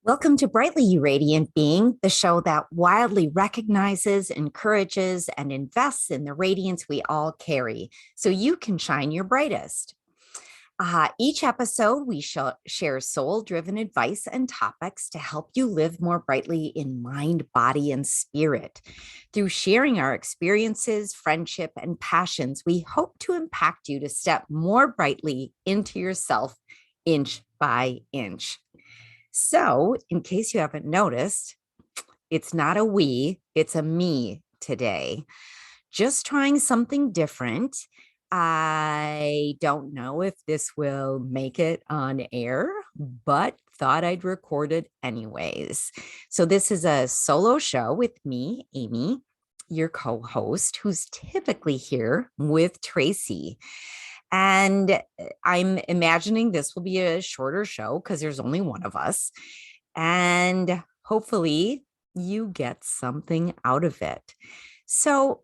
Welcome to Brightly You Radiant Being, the show that wildly recognizes, encourages, and invests in the radiance we all carry so you can shine your brightest. Each episode, we share soul driven advice and topics to help you live more brightly in mind, body, and spirit. Through sharing our experiences, friendship, and passions, we hope to impact you to step more brightly into yourself inch by inch. So, in case you haven't noticed, it's not a we, it's a me today. Just trying something different. I don't know if this will make it on air, but thought I'd record it anyways. So, this is a solo show with me, Amy, your co host, who's typically here with Tracy. And I'm imagining this will be a shorter show because there's only one of us. And hopefully you get something out of it. So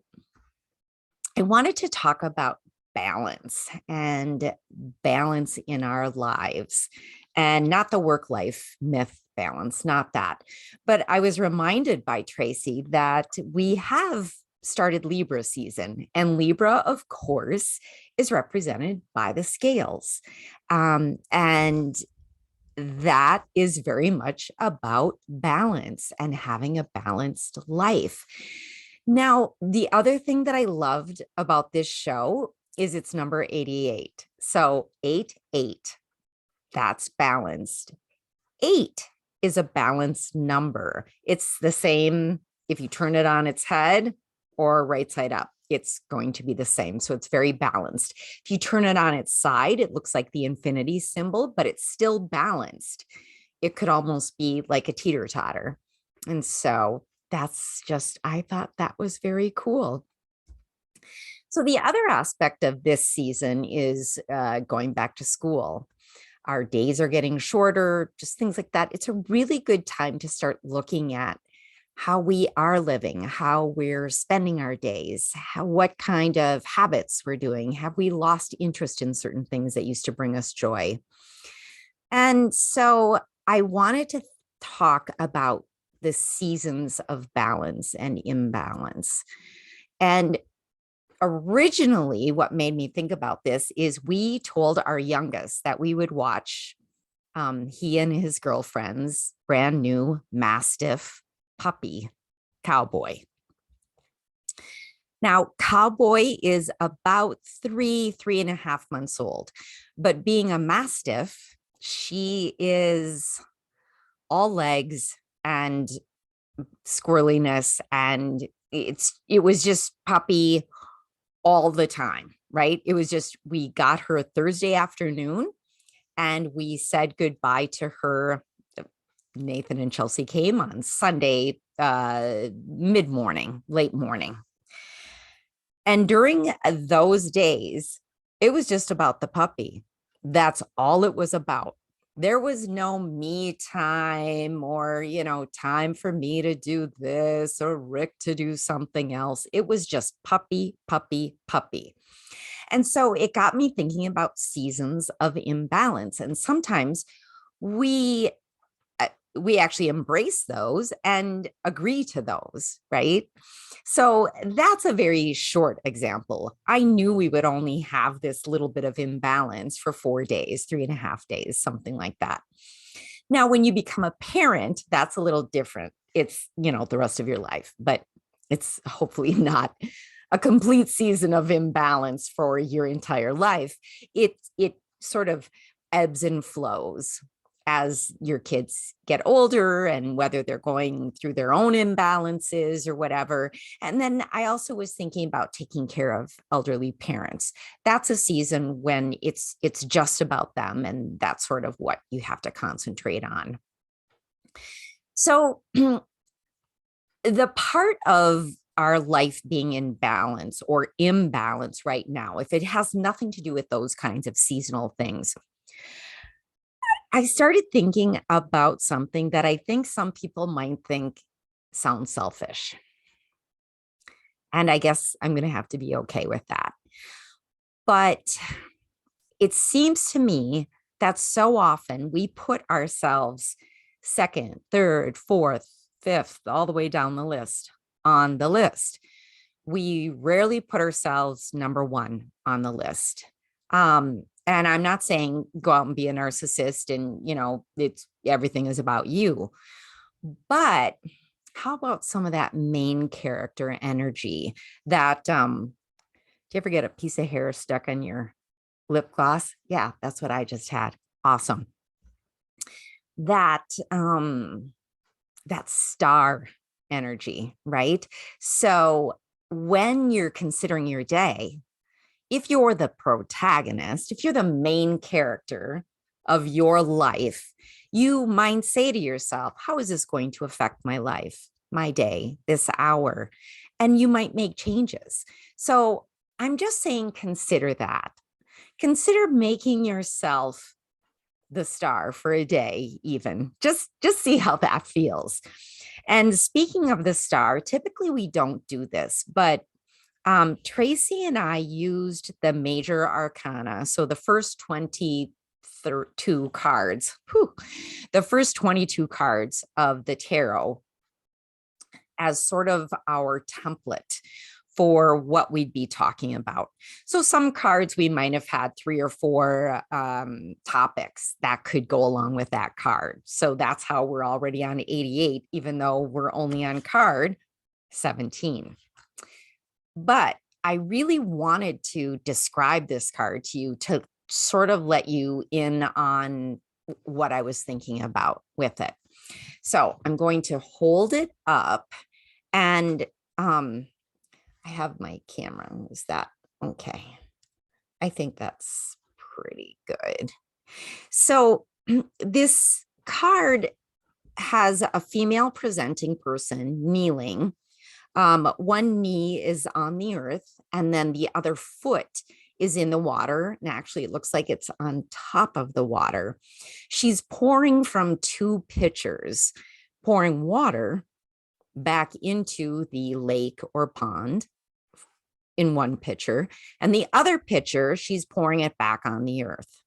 I wanted to talk about balance and balance in our lives, and not the work life myth balance, not that. But I was reminded by Tracy that we have started Libra season, and Libra, of course, is represented by the scales. And that is very much about balance and having a balanced life. Now, the other thing that I loved about this show is it's number 88. So 8, that's balanced. 8 is a balanced number. It's the same if you turn it on its head or right side up. It's going to be the same. So it's very balanced. If you turn it on its side, it looks like the infinity symbol, but it's still balanced. It could almost be like a teeter-totter. And so that's just, I thought that was very cool. So the other aspect of this season is going back to school. Our days are getting shorter, just things like that. It's a really good time to start looking at how we are living, how we're spending our days, what kind of habits we're doing. Have we lost interest in certain things that used to bring us joy? And so I wanted to talk about the seasons of balance and imbalance. And originally, what made me think about this is we told our youngest that we would watch he and his girlfriend's brand new Mastiff puppy, Cowboy. Now, Cowboy is about 3.5 months old, but being a Mastiff, she is all legs and squirreliness, and it was just puppy all the time, right? It was just, we got her Thursday afternoon and we said goodbye to her. Nathan and Chelsea came on Sunday, mid-morning, late morning. And during those days, it was just about the puppy. That's all it was about. There was no me time or, time for me to do this or Rick to do something else. It was just puppy, puppy, puppy. And so it got me thinking about seasons of imbalance. And sometimes we actually embrace those and agree to those, right? So that's a very short example. I knew we would only have this little bit of imbalance for 4 days, 3.5 days, something like that. Now, when you become a parent, that's a little different. It's, the rest of your life, but it's hopefully not a complete season of imbalance for your entire life. It sort of ebbs and flows as your kids get older and whether they're going through their own imbalances or whatever. And then I also was thinking about taking care of elderly parents. That's a season when it's just about them, and that's sort of what you have to concentrate on. So the part of our life being in balance or imbalance right now, if it has nothing to do with those kinds of seasonal things, I started thinking about something that I think some people might think sounds selfish. And I guess I'm going to have to be okay with that. But it seems to me that so often we put ourselves second, third, fourth, fifth, all the way down the list. On the list, we rarely put ourselves number one on the list. And I'm not saying go out and be a narcissist and, it's everything is about you. But how about some of that main character energy that, do you ever get a piece of hair stuck on your lip gloss? Yeah, that's what I just had. Awesome. That, that star energy, right? So when you're considering your day, if you're the protagonist, if you're the main character of your life, you might say to yourself, how is this going to affect my life, my day, this hour? And you might make changes. So I'm just saying, consider that. Consider making yourself the star for a day, even just see how that feels. And speaking of the star, typically we don't do this, but Tracy and I used the major arcana. So the first 22 cards, the first 22 cards of the tarot as sort of our template for what we'd be talking about. So some cards, we might have had 3 or 4 topics that could go along with that card. So that's how we're already on 88, even though we're only on card 17. But I really wanted to describe this card to you to sort of let you in on what I was thinking about with it. So I'm going to hold it up, and I have my camera. Is that okay? I think that's pretty good. So this card has a female presenting person kneeling. One knee is on the earth, and then the other foot is in the water. And actually, it looks like it's on top of the water. She's pouring from 2 pitchers, pouring water back into the lake or pond in one pitcher, and the other pitcher, she's pouring it back on the earth.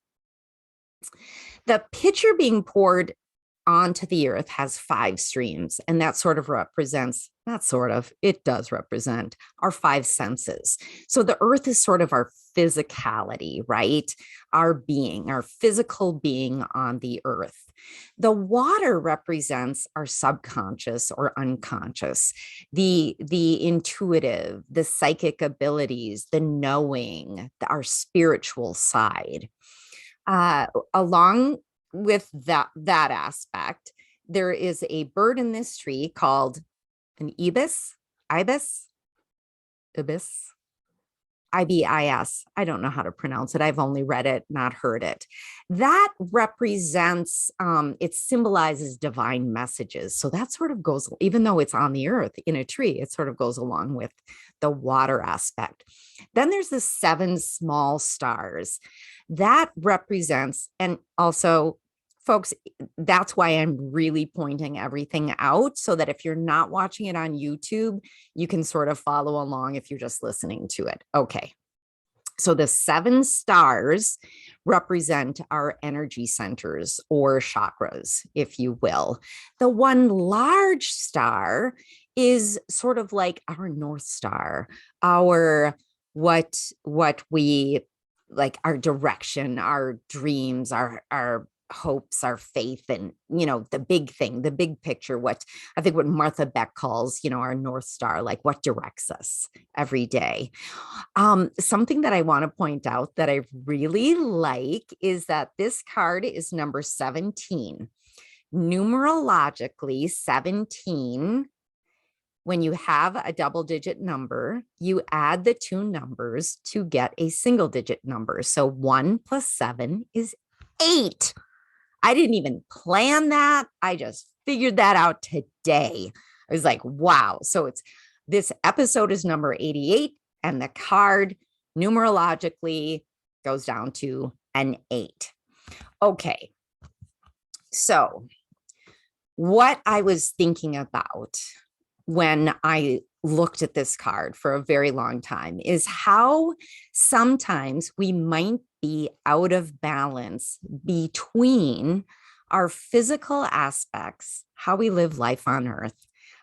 The pitcher being poured onto the earth has 5 streams, and that sort of represents, not sort of, it does represent our 5 senses. So the earth is sort of our physicality, right? Our being, our physical being on the earth. The water represents our subconscious or unconscious, the intuitive, the psychic abilities, the knowing, our spiritual side. Along with that aspect, there is a bird in this tree called an ibis. IBIS. I don't know how to pronounce it. I've only read it, not heard it. That represents, it symbolizes divine messages. So that sort of goes, even though it's on the earth in a tree, it sort of goes along with the water aspect. Then there's the 7 small stars. That represents, and also, folks, that's why I'm really pointing everything out, so that if you're not watching it on YouTube, you can sort of follow along if you're just listening to it. Okay. So the 7 stars represent our energy centers or chakras, if you will. The one large star is sort of like our North Star, our what we like, our direction, our dreams, our hopes, our faith, and the big thing, the big picture, what Martha Beck calls our North Star, like what directs us every day. Something that I want to point out that I really like is that this card is number 17. Numerologically, 17, when you have a double-digit number, you add the 2 numbers to get a single-digit number. So 1 plus 7 is 8. I didn't even plan that. I just figured that out today. I was like, wow. So this episode is number 88, and the card numerologically goes down to an 8. Okay. So what I was thinking about when I looked at this card for a very long time is how sometimes we might be out of balance between Our physical aspects, how we live life on earth,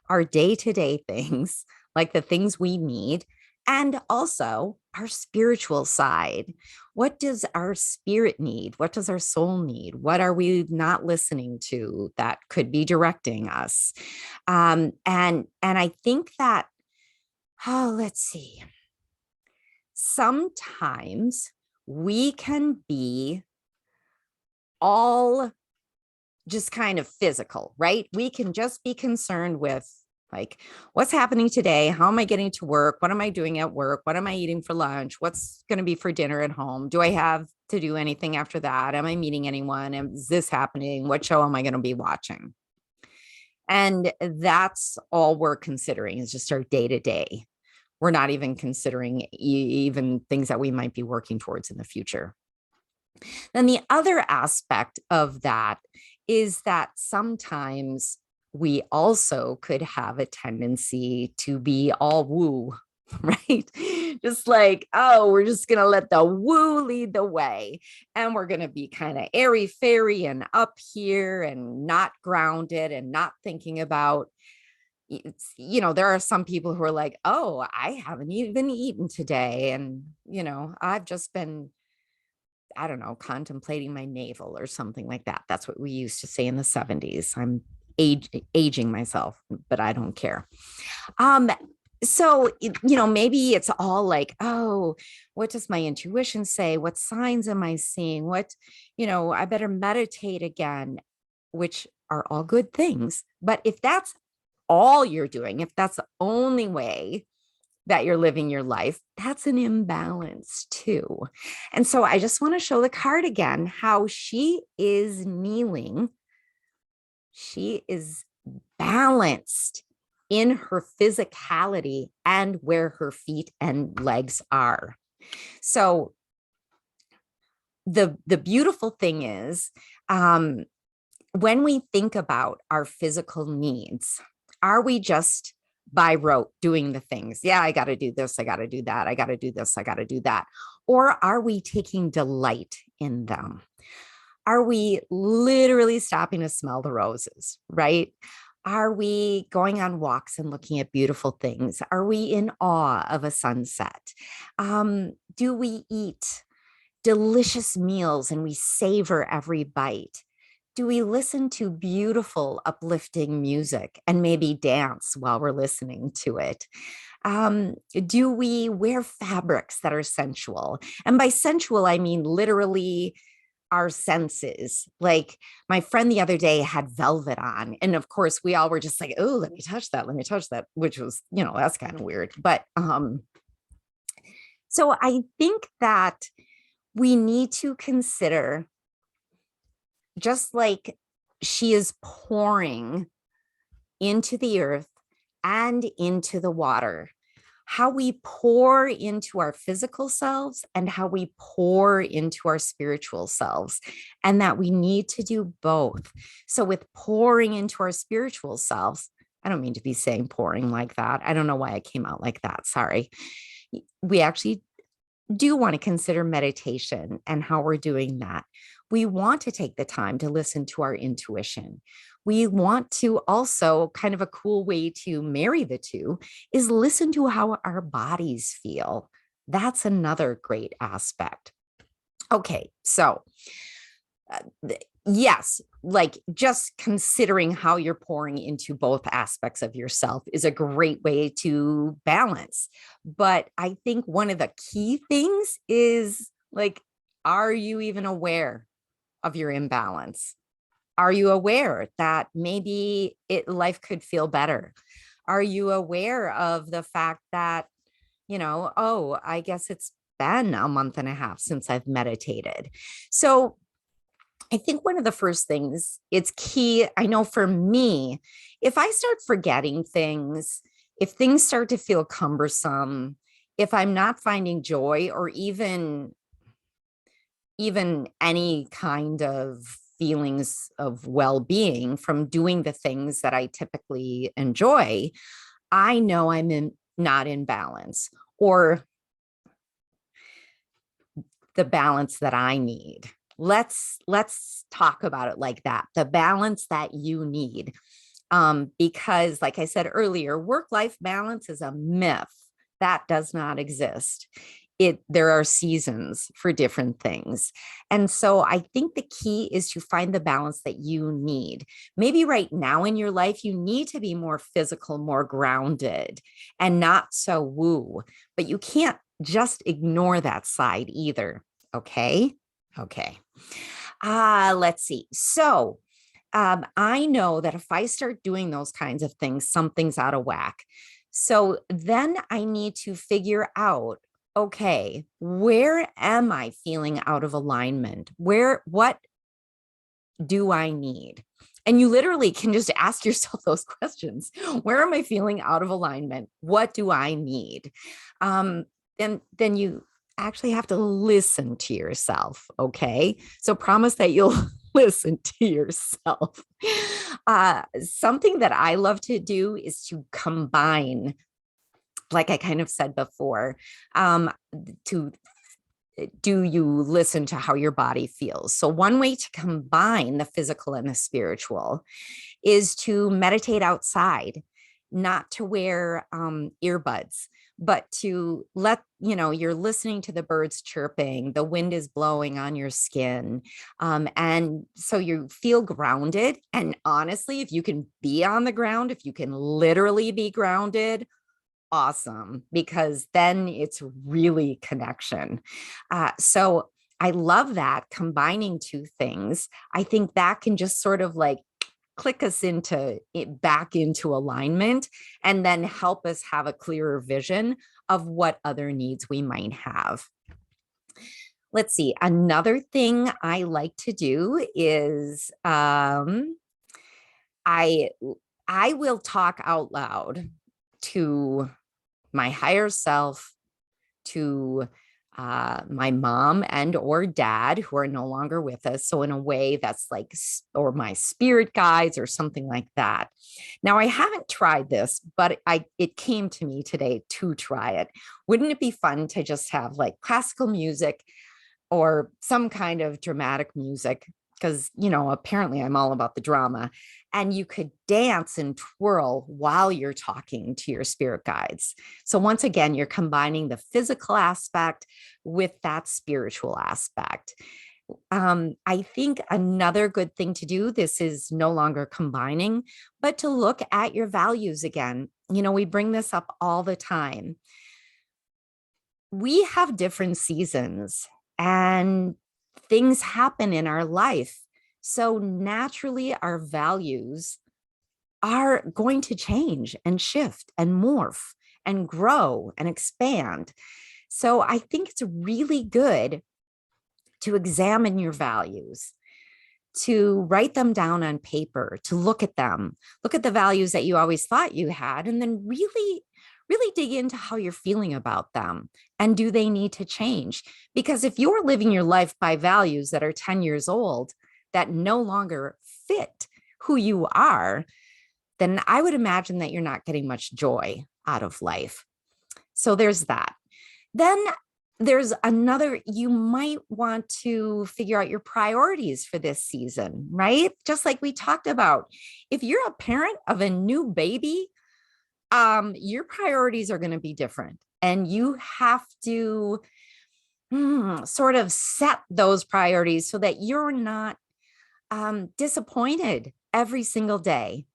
our day-to-day things, like the things we need, and also our spiritual side. What does our spirit need? What does our soul need? What are we not listening to that could be directing us? And I think that, oh, let's see. Sometimes we can be all just kind of physical, right? We can just be concerned with like, what's happening today? How am I getting to work? What am I doing at work? What am I eating for lunch? What's going to be for dinner at home? Do I have to do anything after that? Am I meeting anyone? Is this happening? What show am I going to be watching? And that's all we're considering is just our day to day. We're not even considering even things that we might be working towards in the future. Then the other aspect of that is that sometimes we also could have a tendency to be all woo, right? Just like, oh, we're just going to let the woo lead the way. And we're going to be kind of airy fairy and up here and not grounded and not thinking about, there are some people who are like, oh, I haven't even eaten today. And, I've just been, I don't know, contemplating my navel or something like that. That's what we used to say in the 70s. I'm aging myself, but I don't care. So, maybe it's all like, oh, what does my intuition say? What signs am I seeing? I better meditate again, which are all good things. But if that's all you're doing, if that's the only way that you're living your life, that's an imbalance too. And so I just want to show the card again, how she is kneeling. She is balanced in her physicality and where her feet and legs are. So the beautiful thing is, when we think about our physical needs, are we just by rote doing the things? Yeah, I got to do this. I got to do that. I got to do this. I got to do that. Or are we taking delight in them? Are we literally stopping to smell the roses, right? Are we going on walks and looking at beautiful things? Are we in awe of a sunset? Do we eat delicious meals and we savor every bite? Do we listen to beautiful, uplifting music and maybe dance while we're listening to it? Do we wear fabrics that are sensual? And by sensual, I mean literally our senses. Like my friend the other day had velvet on. And of course, we all were just like, oh, let me touch that. Let me touch that, which was, that's kind of weird. But so I think that we need to consider, just like she is pouring into the earth and into the water, how we pour into our physical selves and how we pour into our spiritual selves, and that we need to do both. So with pouring into our spiritual selves, I don't mean to be saying pouring like that. I don't know why I came out like that. Sorry. We actually do want to consider meditation and how we're doing that. We want to take the time to listen to our intuition. We want to also, kind of a cool way to marry the two is listen to how our bodies feel. That's another great aspect. Okay, so yes, like just considering how you're pouring into both aspects of yourself is a great way to balance. But I think one of the key things is like, are you even aware of your imbalance? Are you aware that maybe life could feel better? Are you aware of the fact that, oh, I guess it's been a month and a half since I've meditated. So I think one of the first things, it's key. I know for me, if I start forgetting things, if things start to feel cumbersome, if I'm not finding joy or even any kind of feelings of well-being from doing the things that I typically enjoy, I know I'm not in balance, or the balance that I need. let's talk about it like that, the balance that you need. Because like I said earlier, work-life balance is a myth that does not exist. There are seasons for different things. And so I think the key is to find the balance that you need. Maybe right now in your life, you need to be more physical, more grounded, and not so woo, but you can't just ignore that side either. Okay. Okay. Let's see. So I know that if I start doing those kinds of things, something's out of whack. So then I need to figure out, okay, where am I feeling out of alignment? What do I need? And you literally can just ask yourself those questions. Where am I feeling out of alignment? What do I need? Then you actually have to listen to yourself. Okay. So promise that you'll listen to yourself. Something that I love to do is to combine, like I kind of said before, to do you listen to how your body feels? So, one way to combine the physical and the spiritual is to meditate outside, not to wear earbuds, but to you're listening to the birds chirping, the wind is blowing on your skin. And so you feel grounded. And honestly, if you can be on the ground, if you can literally be grounded, awesome, because then it's really connection. So I love that combining two things. I think that can just sort of like click us into it back into alignment and then help us have a clearer vision of what other needs we might have. Let's see. Another thing I like to do is I will talk out loud to my higher self, to my mom and or dad who are no longer with us. So in a way that's like, or my spirit guides or something like that. Now I haven't tried this, but it came to me today to try it. Wouldn't it be fun to just have like classical music or some kind of dramatic music? Because, apparently I'm all about the drama. And you could dance and twirl while you're talking to your spirit guides. So, once again, you're combining the physical aspect with that spiritual aspect. I think another good thing to do, this is no longer combining, but to look at your values again. We bring this up all the time. We have different seasons and things happen in our life. So naturally, our values are going to change and shift and morph and grow and expand. So I think it's really good to examine your values, to write them down on paper, to look at them, look at the values that you always thought you had, and then really dig into how you're feeling about them. And do they need to change? Because if you're living your life by values that are 10 years old, that no longer fit who you are, then I would imagine that you're not getting much joy out of life. So there's that. Then there's another, you might want to figure out your priorities for this season, right? Just like we talked about. If you're a parent of a new baby, your priorities are going to be different. And you have to sort of set those priorities so that you're not disappointed every single day.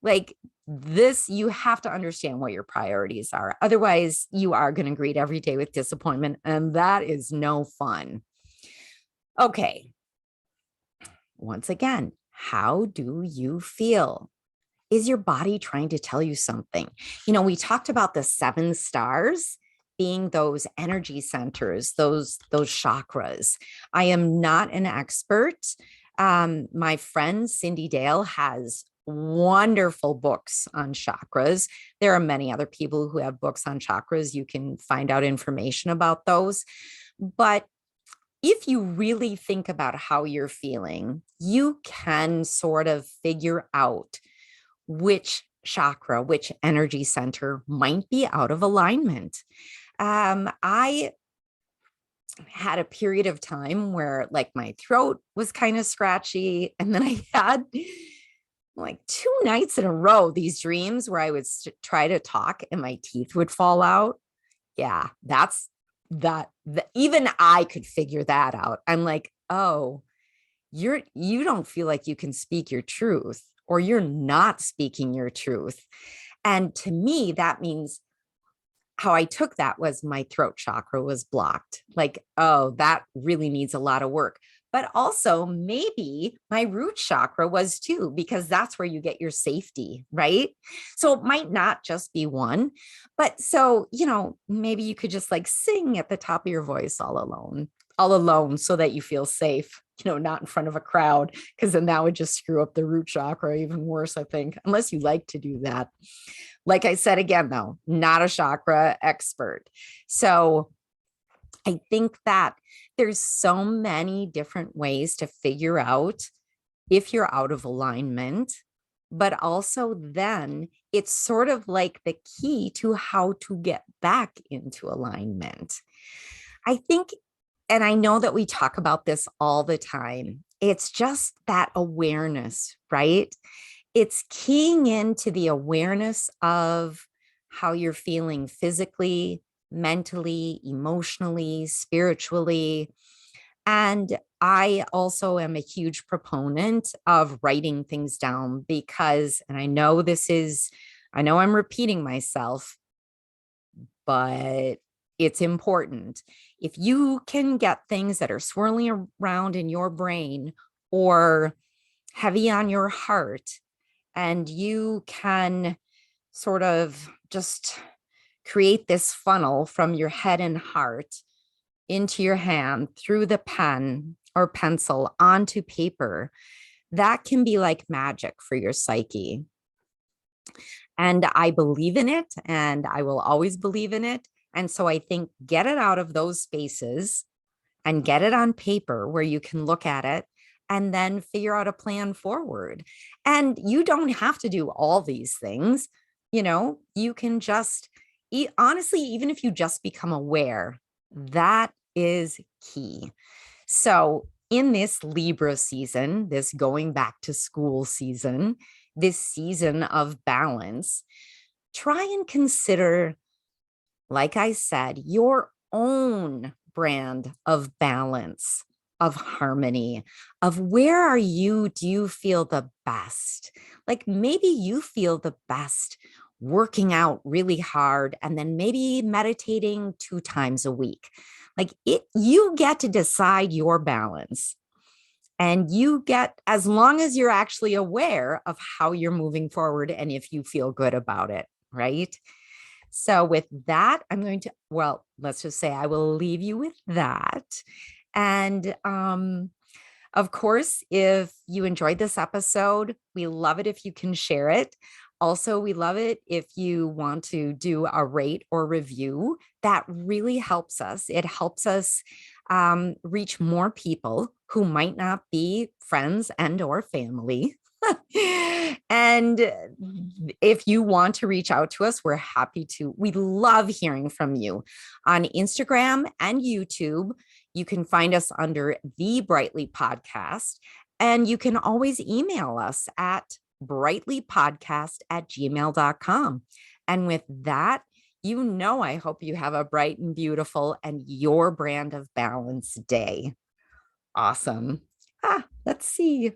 Like this, you have to understand what your priorities are. Otherwise, you are going to greet every day with disappointment, and that is no fun. Okay. Once again, how do you feel? Is your body trying to tell you something? We talked about the 7 stars being those energy centers, those chakras. I am not an expert. My friend Cindy Dale has wonderful books on chakras. There are many other people who have books on chakras. You can find out information about those. But if you really think about how you're feeling, you can sort of figure out which chakra, which energy center might be out of alignment. I had a period of time where like my throat was kind of scratchy. And then I had like 2 nights in a row, these dreams where I would try to talk and my teeth would fall out. Yeah, that's even I could figure that out. I'm like, oh, you don't feel like you can speak your truth, or you're not speaking your truth. And to me, that means how I took that was my throat chakra was blocked. Like, oh, that really needs a lot of work. But also, maybe my root chakra was too, because that's where you get your safety, right? So it might not just be one. But so, maybe you could just like sing at the top of your voice all alone, so that you feel safe, not in front of a crowd, because then that would just screw up the root chakra even worse, I think, unless you like to do that. Like I said, again, though, not a chakra expert. So I think that there's so many different ways to figure out if you're out of alignment, but also then it's sort of like the key to how to get back into alignment. I think, and I know that we talk about this all the time, it's just that awareness, right? It's keying into the awareness of how you're feeling physically, mentally, emotionally, spiritually. And I also am a huge proponent of writing things down because, and I know I'm repeating myself, but it's important. If you can get things that are swirling around in your brain or heavy on your heart, and you can sort of just create this funnel from your head and heart into your hand through the pen or pencil onto paper, that can be like magic for your psyche. And I believe in it, and I will always believe in it. And so I think get it out of those spaces and get it on paper where you can look at it and then figure out a plan forward. And you don't have to do all these things. You can just honestly, even if you just become aware, that is key. So in this Libra season, this going back to school season, this season of balance, try and consider, like I said, your own brand of balance, of harmony, of where are you, do you feel the best? Like maybe you feel the best working out really hard and then maybe meditating 2 times a week. Like you get to decide your balance. And you get, as long as you're actually aware of how you're moving forward and if you feel good about it, right? So with that, let's just say I will leave you with that. And of course, if you enjoyed this episode, we love it if you can share it. Also, we love it if you want to do a rate or review. That really helps us. It helps us reach more people who might not be friends and or family. And if you want to reach out to us, we're happy to. We love hearing from you on Instagram and YouTube. You can find us under The Brightly Podcast, and you can always email us at brightlypodcast@gmail.com. And with that, I hope you have a bright and beautiful and your brand of balance day. Awesome. Let's see.